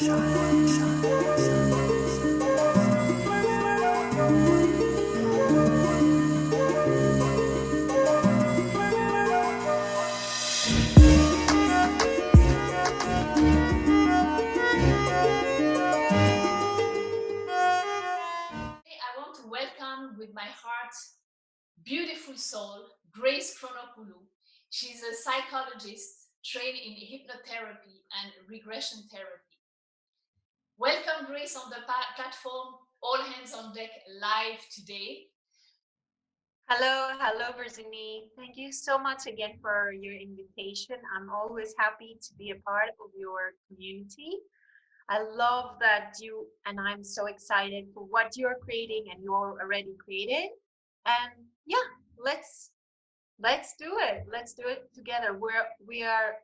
I want to welcome with my heart beautiful soul, Grace Chronopoulou. She's a psychologist trained in hypnotherapy and regression therapy. Welcome, Grace, on the platform All Hands on Deck live today. Hello, Virginie. Thank you so much again for your invitation. I'm always happy to be a part of your community. I love that you and I'm so excited for what you're creating and you're already created. And yeah, let's let's do it. Let's do it together. We are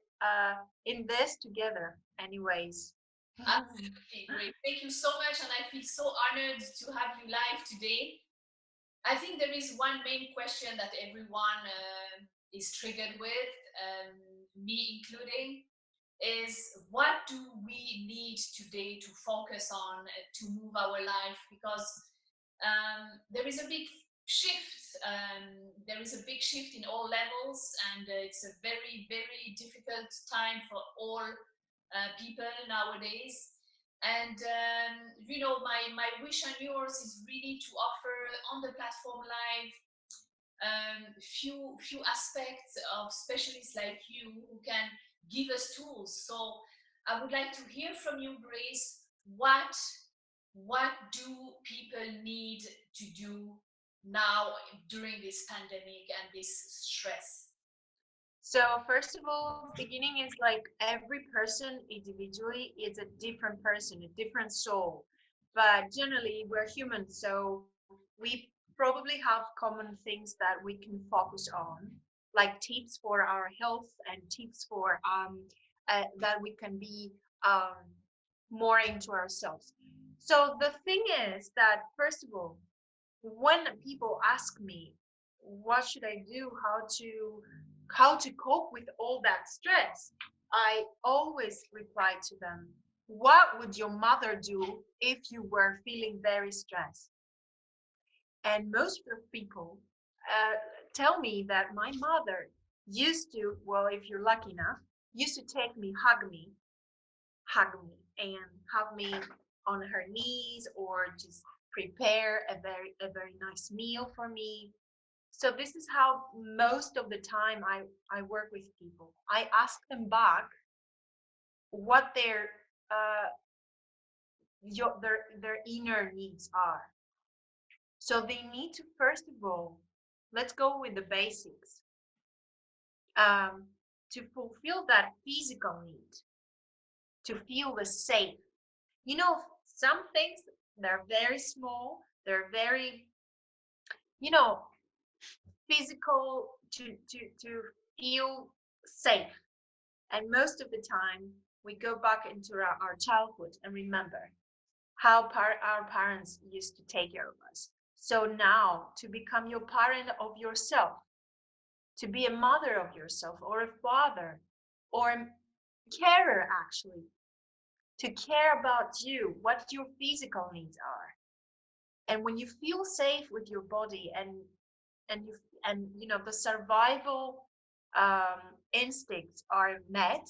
in this together, anyways. Absolutely great. Thank you so much, and I feel so honored to have you live today. I think there is one main question that everyone is triggered with, me including, is what do we need today to focus on to move our life? Because there is a big shift. There is a big shift in all levels, and it's a very, very difficult time for all people nowadays. And my wish and yours is really to offer on the platform live few aspects of specialists like you who can give us tools. So I would like to hear from you, Grace. What do people need to do now during this pandemic and this stress? So first of all, beginning is like every person individually is a different person, a different soul. But generally, we're humans, so we probably have common things that we can focus on, like tips for our health and tips for that we can be um, more into ourselves. So the thing is that first of all, when people ask me what should I do, how to cope with all that stress, I always reply to them, what would your mother do if you were feeling very stressed? And most of the people uh, tell me that my mother used to, well, if you're lucky enough, used to take me, hug me, and have me on her knees or just prepare a very nice meal for me. So this is how most of the time I work with people. I ask them back what uh, their inner needs are. So they need to first of all, let's go with the basics. Um, to fulfill that physical need, to feel the safe. You know, some things they're very small, they're very, you know, physical to feel safe. And most of the time, we go back into our childhood and remember how our parents used to take care of us. So now, to become your parent of yourself, to be a mother of yourself, or a father, or a carer, actually, to care about you, what your physical needs are. And when you feel safe with your body and you the survival um, instincts are met,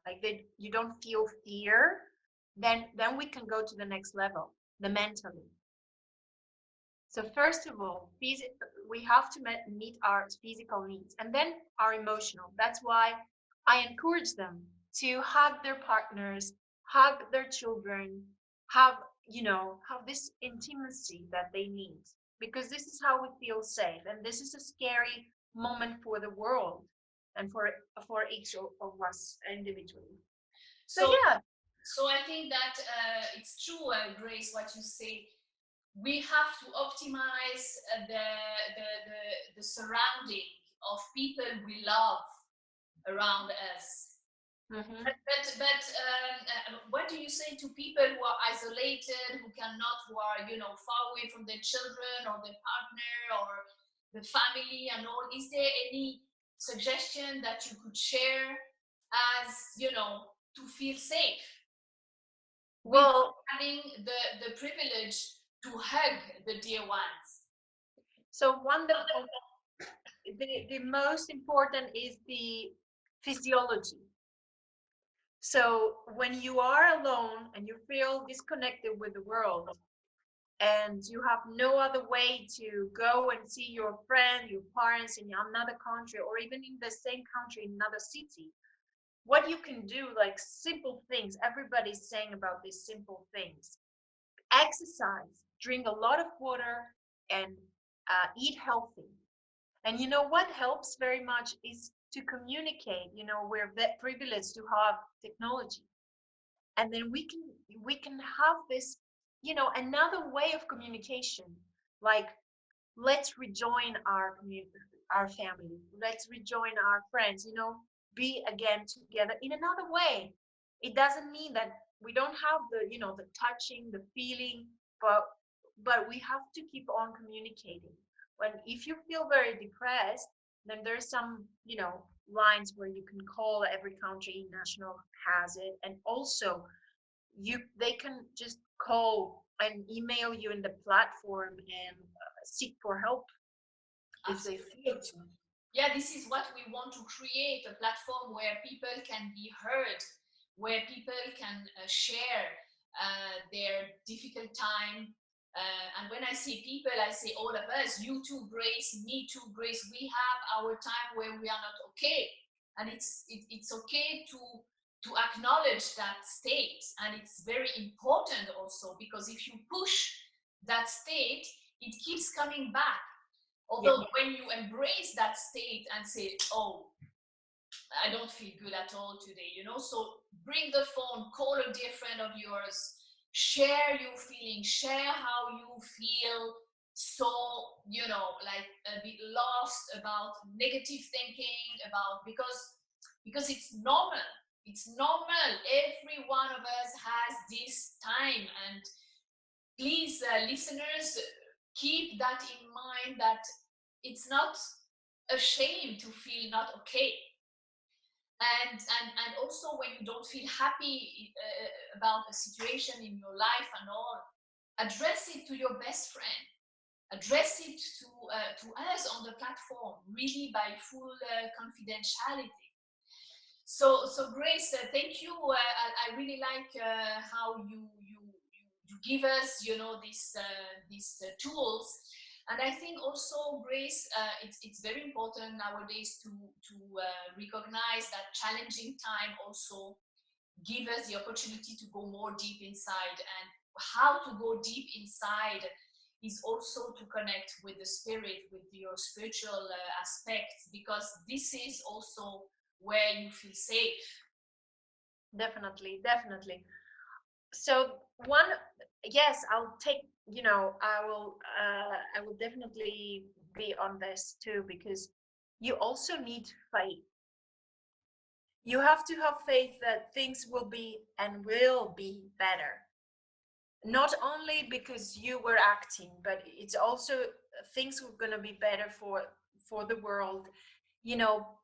like you don't feel fear, then we can go to the next level, the mentally. So first of all, we have to meet our physical needs and then our emotional. That's why I encourage them to hug their partners, hug their children, have have this intimacy that they need, because this is how we feel safe, and this is a scary moment for the world and for each of us individually. So So, yeah. so I think that it's true, Grace, what you say. We have to optimize the surrounding of people we love around us. Mhm. But what do you say to people who are isolated, who cannot, who are far away from their children or their partner or the family and all? Is there any suggestion that you could share as to feel safe? without Well, having the privilege to hug the dear ones. so one the most important is the physiology. So when you are alone and you feel disconnected with the world, and you have no other way to go and see your friend, your parents in another country, or even in the same country in another city, what you can do, like simple things, everybody's saying about these simple things: exercise, drink a lot of water, and eat healthy. And you know what helps very much is to communicate. We're that privileged to have technology, and then we can have this, another way of communication, like, let's rejoin our community, our family, let's rejoin our friends, be again together in another way. It doesn't mean that we don't have the touching, the feeling, but we have to keep on communicating. When If you feel very depressed, then there's some lines where you can call. Every country national has it. And also, they can just call and email you in the platform and seek for help if they Absolutely. feel to. Yeah, this is what we want to create, a platform where people can be heard, where people can share their difficult time. And when I say people, I say all of us, you too, Grace, me too, Grace. We have our time where we are not okay. And it's okay to acknowledge that state. And it's very important also, because if you push that state, it keeps coming back. Yeah, Although when you embrace that state and say, oh, I don't feel good at all today, so bring the phone, call a dear friend of yours, share your feelings, share how you feel, so, like a bit lost about negative thinking, about, because it's normal. It's normal. Every one of us has this time. And please, listeners, keep that in mind, that it's not a shame to feel not okay. And also, when you don't feel happy about a situation in your life and all, address it to your best friend, address it to us on the platform, really, by full confidentiality. So Grace, thank you. I really like how you give us, these tools. And I think also, Grace, it's very important nowadays to recognize that challenging time also give us the opportunity to go more deep inside. And how to go deep inside is also to connect with the spirit, with your spiritual aspects, because this is also where you feel safe. definitely, definitely. So one, yes, I'll take, I will definitely be on this too, because you also need faith. You have to have faith that things will be and will be better. Not only because you were acting, but it's also things are going to be better for the world.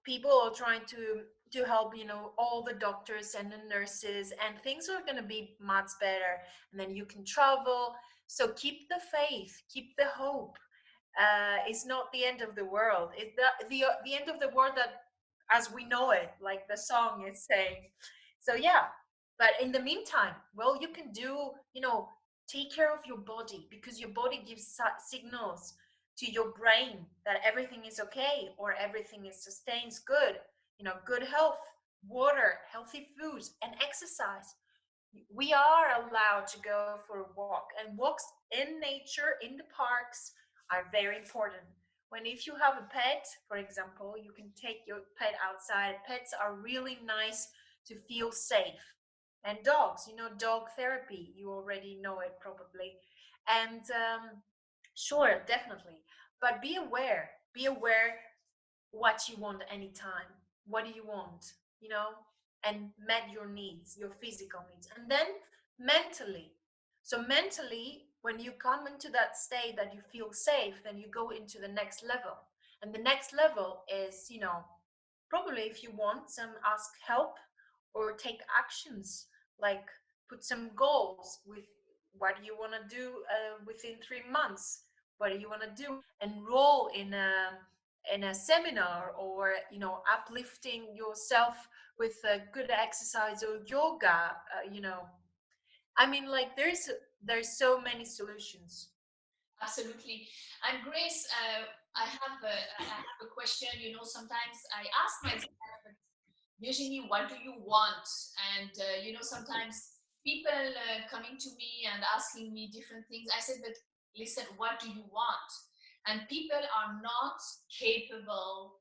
People are trying to help, all the doctors and the nurses, and things are going to be much better. And then you can travel. So keep the faith, keep the hope. It's not the end of the world. It's the end of the world that as we know it, like the song is saying. So yeah, but in the meantime, well, you can do, take care of your body, because your body gives signals to your brain that everything is okay, or everything is sustains good. Good health, water, healthy foods, and exercise. We are allowed to go for a walk, and walks in nature, in the parks, are very important. When If you have a pet, for example, you can take your pet outside. Pets are really nice to feel safe. And dogs, dog therapy, you already know it probably. And sure, definitely, but be aware what you want anytime. What do you want? You know, and met your needs, your physical needs. And then mentally. So mentally, when you come into that state that you feel safe, then you go into the next level. And the next level is, probably, if you want some, ask help or take actions, like put some goals with what you want to do within 3 months. What do you want to do? Enroll in a seminar, or uplifting yourself with a good exercise or yoga. I mean, like there's so many solutions. Absolutely. And Grace, I have a question. Sometimes I ask myself, Virginie, what do you want? And sometimes people coming to me and asking me different things. I said, but listen, what do you want? And people are not capable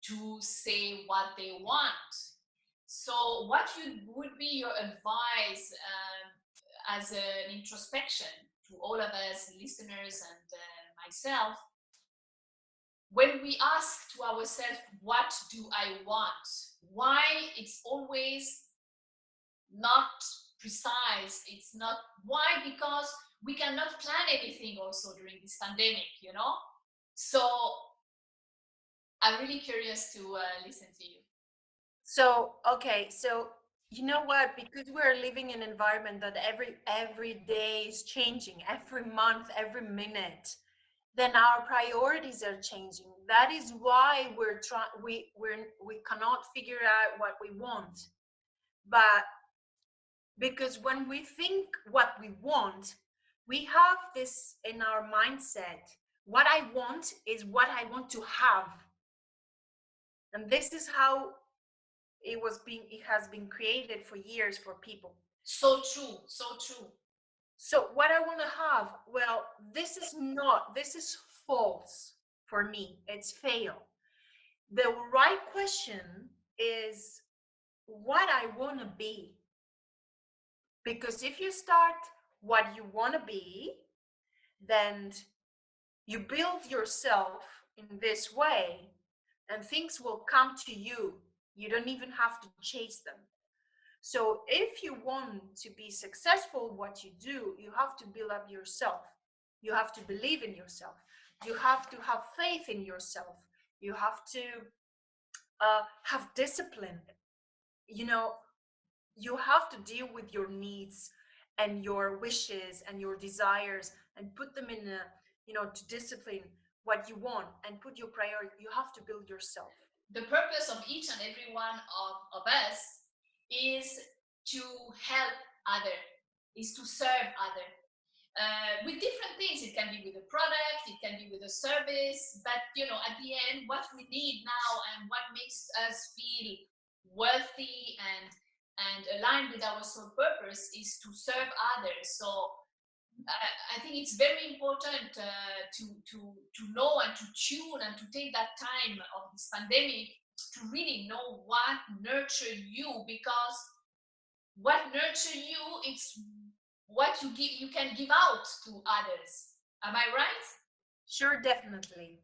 to say what they want. So, what would be your advice as an introspection to all of us listeners and myself, when we ask to ourselves, what do I want? Why it's always not precise. It's not why, because we cannot plan anything also during this pandemic. So I'm really curious to listen to you. So, okay, so you know what? Because we're living in an environment that every day is changing, every month, every minute, then our priorities are changing. That is why we cannot figure out what we want. But because when we think what we want, we have this in our mindset. What I want is what I want to have. And this is how it has been created for years for people. So true, so true. So what I want to have, well, this is false for me. It's fail. The right question is what I want to be. Because if you start what you want to be, then you build yourself in this way and things will come to you. You don't even have to chase them. So if you want to be successful, what you do, you have to build up yourself. You have to believe in yourself. You have to have faith in yourself. You have to have discipline. You know, you have to deal with your needs and your wishes and your desires and put them in a, to discipline what you want and put your priority. You have to build yourself. The purpose of each and every one of us is to help other, is to serve other. With different things. It can be with a product, it can be with a service, but at the end, what we need now and what makes us feel worthy and aligned with our soul purpose is to serve others. So I think it's very important to know and to tune and to take that time of this pandemic to really know what nurture you, because what nurture you, it's what you can give out to others. Am I right? Sure, definitely.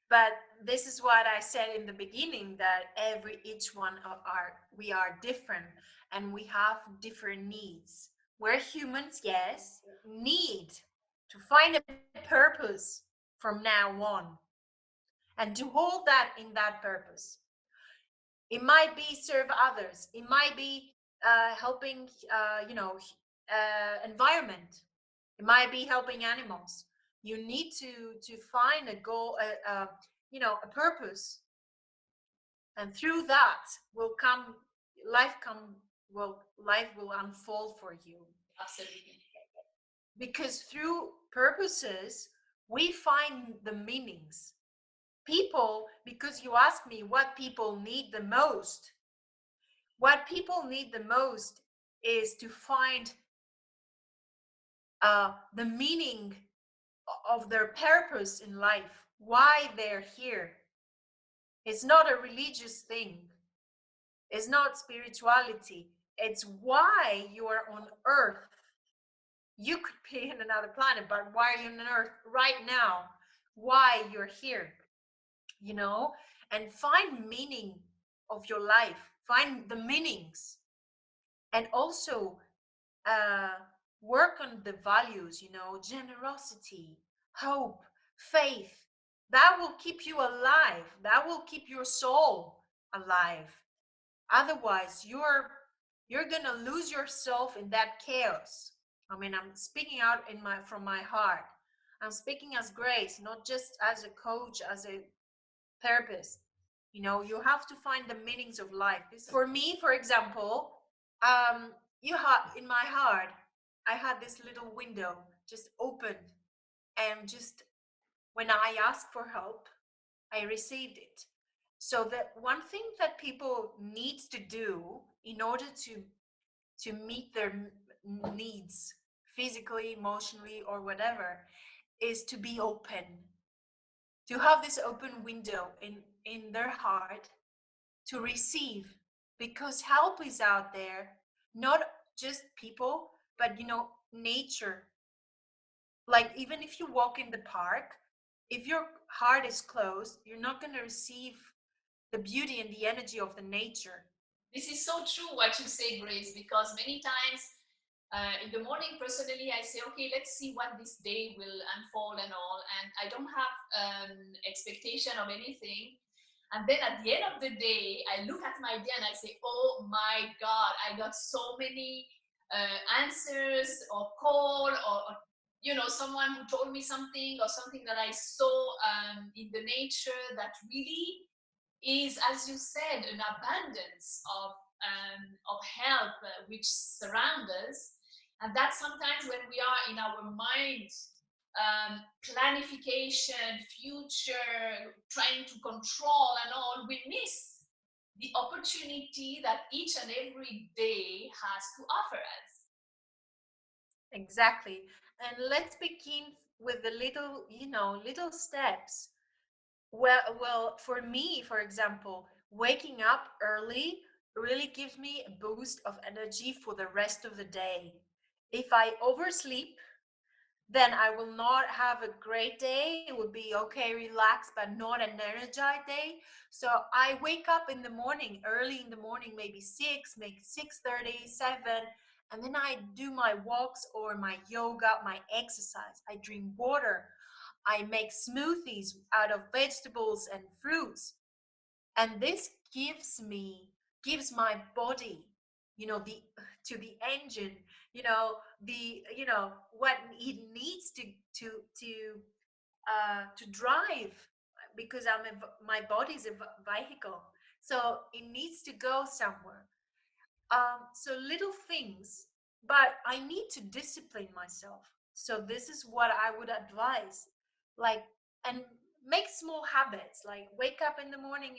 But this is what I said in the beginning, that each one of we are different and we have different needs. We're humans, yes, need to find a purpose from now on and to hold that in that purpose. It might be serve others. It might be helping, environment. It might be helping animals. You need to find a goal, a purpose, and through that will come life. Life will unfold for you. Absolutely. Because through purposes we find the meanings. People, because you asked me what people need the most. What people need the most is to find the meaning of their purpose in life, why they're here. It's not a religious thing. It's not spirituality. It's why you are on earth. You could be in another planet, but why are you on earth right now? Why you're here, and find meaning of your life. Find the meanings. And also work on the values, generosity, hope, faith. That will keep you alive. That will keep your soul alive. Otherwise, you're gonna lose yourself in that chaos. I mean, I'm speaking out from my heart. I'm speaking as Grace, not just as a coach, as a therapist. You have to find the meanings of life. For me, for example, you had in my heart, I had this little window just opened, and just when I asked for help, I received it. So that one thing that people need to do in order to meet their needs, physically, emotionally, or whatever, is to be open, to have this open window in their heart to receive, because help is out there, not just people, but nature. Like, even if you walk in the park, if your heart is closed, you're not going to receive the beauty and the energy of the nature. This is so true what you say, Grace, because many times in the morning, personally, I say, okay, let's see what this day will unfold and all. And I don't have expectation of anything. And then at the end of the day, I look at my day and I say, oh my God, I got so many answers or call or someone who told me something or something that I saw in the nature that really is, as you said, an abundance of help which surround us. And that sometimes when we are in our mind, planification, future, trying to control and all, we miss the opportunity that each and every day has to offer us. Exactly. And let's begin with the little steps. Well, for me, for example, waking up early really gives me a boost of energy for the rest of the day. If I oversleep, then I will not have a great day. It would be okay, relaxed, but not an energized day. So I wake up in the morning, early in the morning, maybe 6, maybe 6:30, 7, and then I do my walks or my yoga, my exercise. I drink water. I make smoothies out of vegetables and fruits. And this gives my body, the to the engine, what it needs to to to drive, because my body is a vehicle, so it needs to go somewhere. So little things, but I need to discipline myself. So this is what I would advise. Like, and make small habits, like wake up in the morning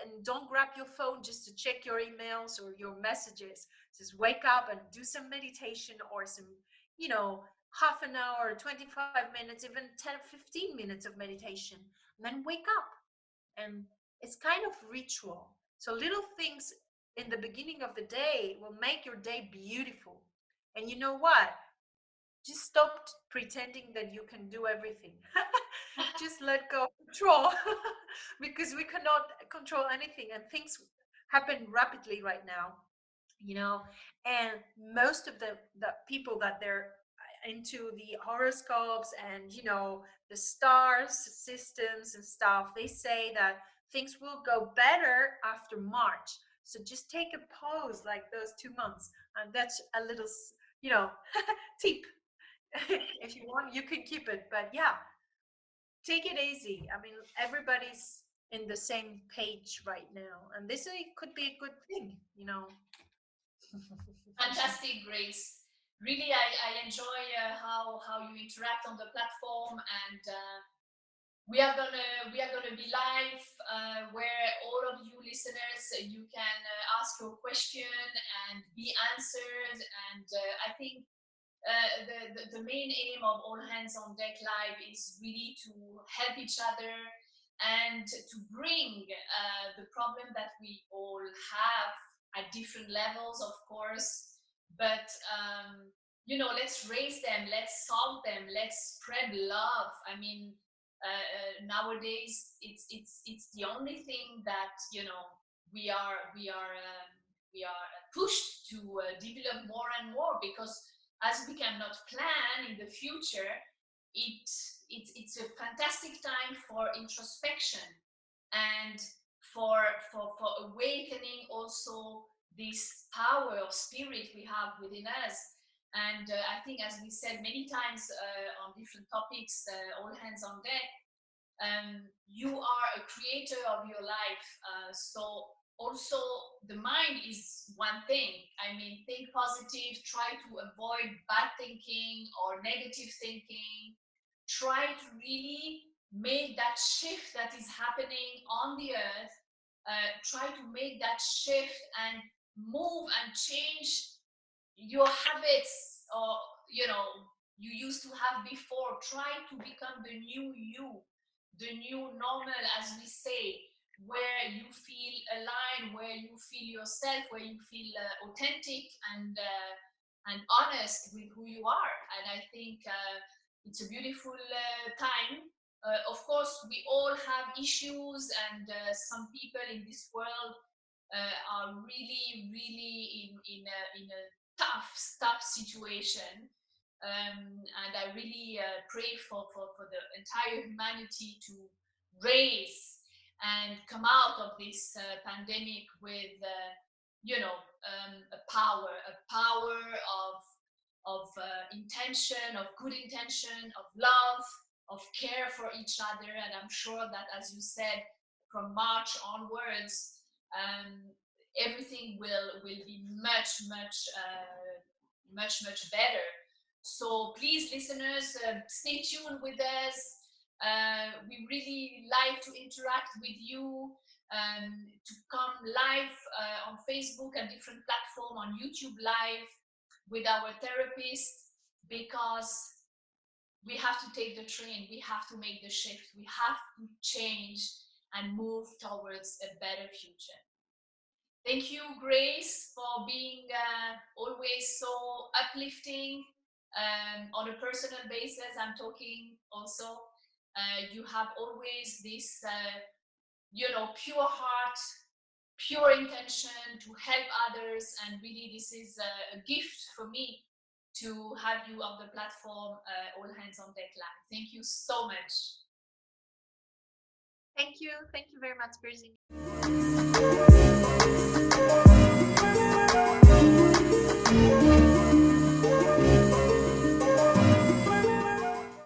and don't grab your phone just to check your emails or your messages. Just wake up and do some meditation or some, half an hour, 25 minutes, even 10, 15 minutes of meditation, and then wake up. And it's kind of ritual. So little things in the beginning of the day will make your day beautiful. And you know what? Just stop pretending that you can do everything. Just let go of control, because we cannot control anything, and things happen rapidly right now, and most of the people that they're into the horoscopes and the stars systems and stuff, they say that things will go better after March. So just take a pause, like those 2 months, and that's a little tip. If you want, you can keep it, but yeah, take it easy. I mean, everybody's in the same page right now, and this could be a good thing. Fantastic, Grace. Really, I enjoy how you interact on the platform, and we are gonna be live where all of you listeners, you can ask your question and be answered. And I think the main aim of All Hands on Deck Live is really to help each other and to bring the problem that we all have at different levels, of course, but let's raise them, let's solve them, let's spread love. I mean, nowadays it's the only thing that we are pushed to develop more and more, because as we cannot plan in the future, it's a fantastic time for introspection and for awakening also this power of spirit we have within us. And I think, as we said many times on different topics, all hands on deck, you are a creator of your life. So also the mind is one thing. I mean, think positive, try to avoid bad thinking or negative thinking. Try to really make that shift that is happening on the earth. Try to make that shift and move and change your habits, or you used to have before. Try to become the new you, the new normal, as we say, where you feel aligned, where you feel yourself, where you feel authentic and honest with who you are. And I think it's a beautiful time. Of course, we all have issues, and some people in this world are really, really in a tough situation. And I really pray for the entire humanity to raise and come out of this pandemic with, a power of intention, of good intention, of love, of care for each other. And I'm sure that, as you said, from March onwards, um, everything will be much better. So please, listeners, stay tuned with us. We really like to interact with you, to come live on Facebook and different platforms, on YouTube live with our therapist, because we have to take the train, we have to make the shift, we have to change and move towards a better future. Thank you, Grace, for being always so uplifting. On a personal basis, I'm talking also. You have always this, pure heart, pure intention to help others. And really, this is a gift for me to have you on the platform, All Hands on Deck Live. Thank you so much. Thank you very much, Virginie.